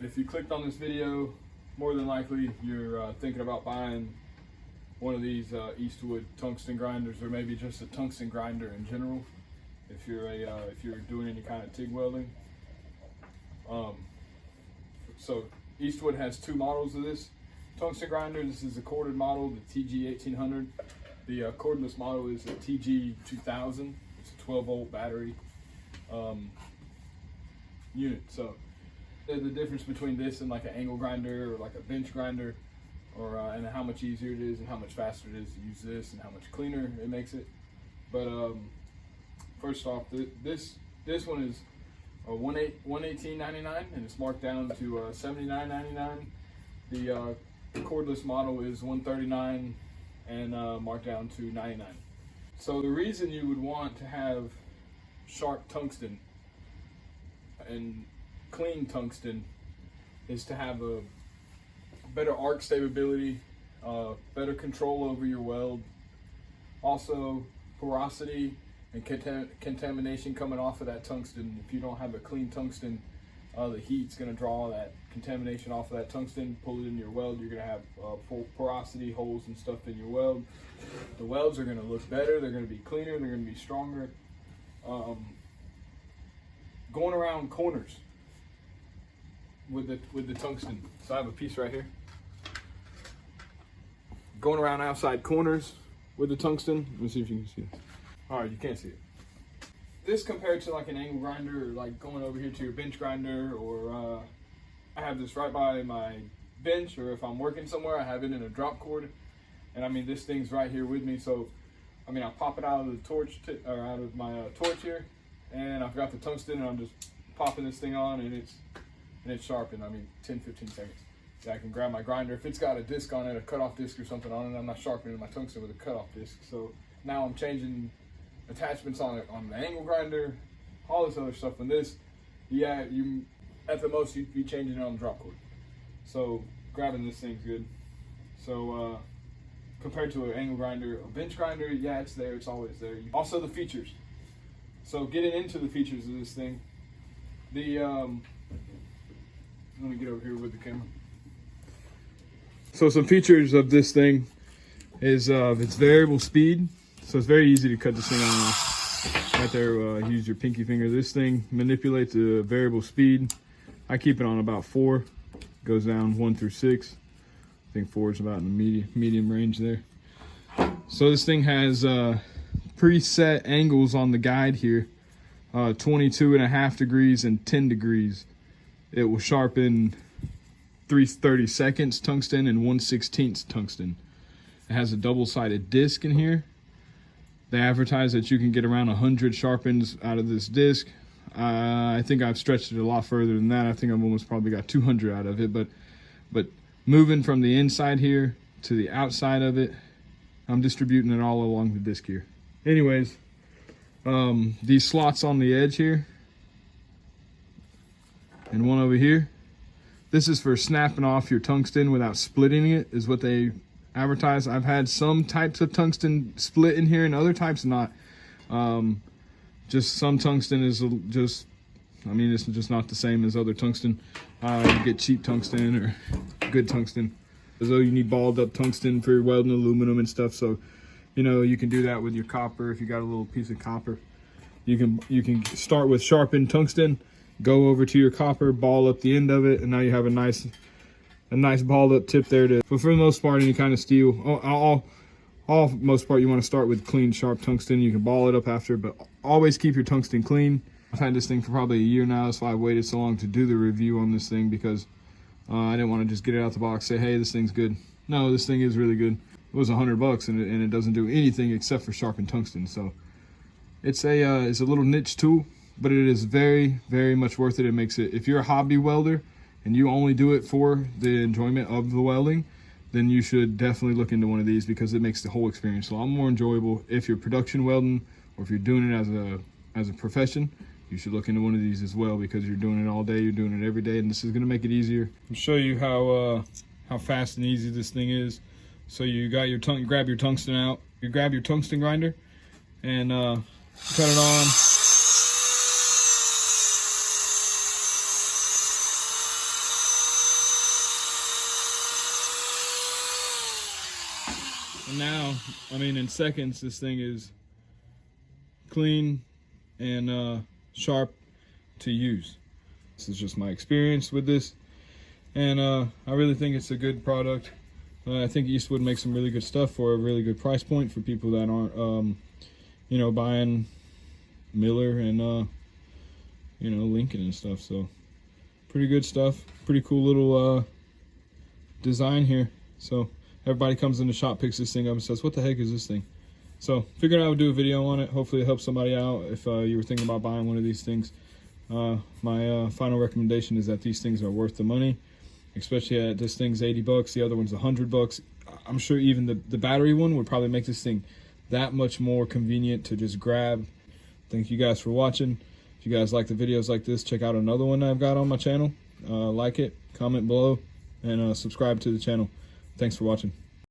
If you clicked on this video, more than likely you're thinking about buying one of these Eastwood tungsten grinders, or maybe just a tungsten grinder in general. If you're doing any kind of TIG welding. So Eastwood has two models of this tungsten grinder. This is a corded model, the TG1800. The cordless model is a TG2000. It's a 12-volt battery unit. So the difference between this and like an angle grinder or like a bench grinder, or and how much easier it is and how much faster it is to use this and how much cleaner it makes it. But first off, this one is $118.99 and it's marked down to $79.99. The cordless model is $139 and marked down to $99. So the reason you would want to have sharp tungsten and clean tungsten is to have a better arc stability, better control over your weld, also porosity and contamination coming off of that tungsten. If you don't have a clean tungsten, the heat's going to draw that contamination off of that tungsten, pull it into your weld. You're going to have porosity, holes and stuff in your weld. The welds are going to look better, they're going to be cleaner, they're going to be stronger. Going around corners with the tungsten. So I have a piece right here. Going around outside corners with the tungsten. Let me see if you can see it. All right, you can't see it. This compared to like an angle grinder, or like going over here to your bench grinder, or I have this right by my bench, or if I'm working somewhere, I have it in a drop cord. And I mean, this thing's right here with me. So, I mean, I pop it out of the torch, or out of my torch here, and I've got the tungsten, and I'm just popping this thing on, and it's sharpened. I mean, 10-15 seconds. Yeah, I can grab my grinder. If it's got a disc on it, a cutoff disc or something on it, I'm not sharpening my tungsten with a cutoff disc. So now I'm changing attachments on it on the angle grinder, all this other stuff. And this, yeah, you at the most you'd be changing it on the drop cord. So grabbing this thing's good. So compared to an angle grinder, a bench grinder, yeah, it's there, it's always there. Also the features. So getting into the features of this thing, let me get over here with the camera. So some features of this thing is it's variable speed. So it's very easy to cut this thing on right there. Use your pinky finger. This thing manipulates the variable speed. I keep it on about 4. Goes down 1 through 6. I think 4 is about in the medium range there. So this thing has preset angles on the guide here. 22.5 degrees and 10 degrees. It will sharpen 3/32 tungsten and 1/16 tungsten. It has a double-sided disc in here. They advertise that you can get around 100 sharpens out of this disc. I think I've stretched it a lot further than that. I think I've almost probably got 200 out of it. But moving from the inside here to the outside of it, I'm distributing it all along the disc here. Anyways, these slots on the edge here and one over here, this is for snapping off your tungsten without splitting it, is what they advertise. I've had some types of tungsten split in here and other types not. Just some tungsten is just, I mean, it's just not the same as other tungsten. You get cheap tungsten or good tungsten. As though you need balled up tungsten for welding aluminum and stuff. So, you know, you can do that with your copper. If you got a little piece of copper, you can start with sharpened tungsten, go over to your copper, ball up the end of it, and now you have a nice balled up tip there. But for the most part, any kind of steel, most part, you want to start with clean, sharp tungsten. You can ball it up after, but always keep your tungsten clean. I've had this thing for probably a year now, so I waited so long to do the review on this thing because I didn't want to just get it out the box, say, hey, this thing's good. No, this thing is really good. It was $100 and it doesn't do anything except for sharpen tungsten. So it's a little niche tool, but it is very, very much worth it. It makes it, if you're a hobby welder and you only do it for the enjoyment of the welding, then you should definitely look into one of these because it makes the whole experience a lot more enjoyable. If you're production welding or if you're doing it as a profession, you should look into one of these as well because you're doing it all day, you're doing it every day, and this is going to make it easier. I'll show you how fast and easy this thing is. So you got your grab your tungsten out, you grab your tungsten grinder and cut it on. And now, I mean, in seconds, this thing is clean and sharp to use. This is just my experience with this, and I really think it's a good product. I think Eastwood makes some really good stuff for a really good price point for people that aren't, you know, buying Miller and, you know, Lincoln and stuff. So pretty good stuff. Pretty cool little design here. So everybody comes in the shop, picks this thing up and says, what the heck is this thing? So figured I would do a video on it. Hopefully it helps somebody out if you were thinking about buying one of these things. My final recommendation is that these things are worth the money, especially at this thing's 80 bucks. The other one's 100 bucks. I'm sure even the battery one would probably make this thing that much more convenient to just grab. Thank you guys for watching. If you guys like the videos like this, check out another one I've got on my channel. Like it, comment below, and subscribe to the channel. Thanks for watching.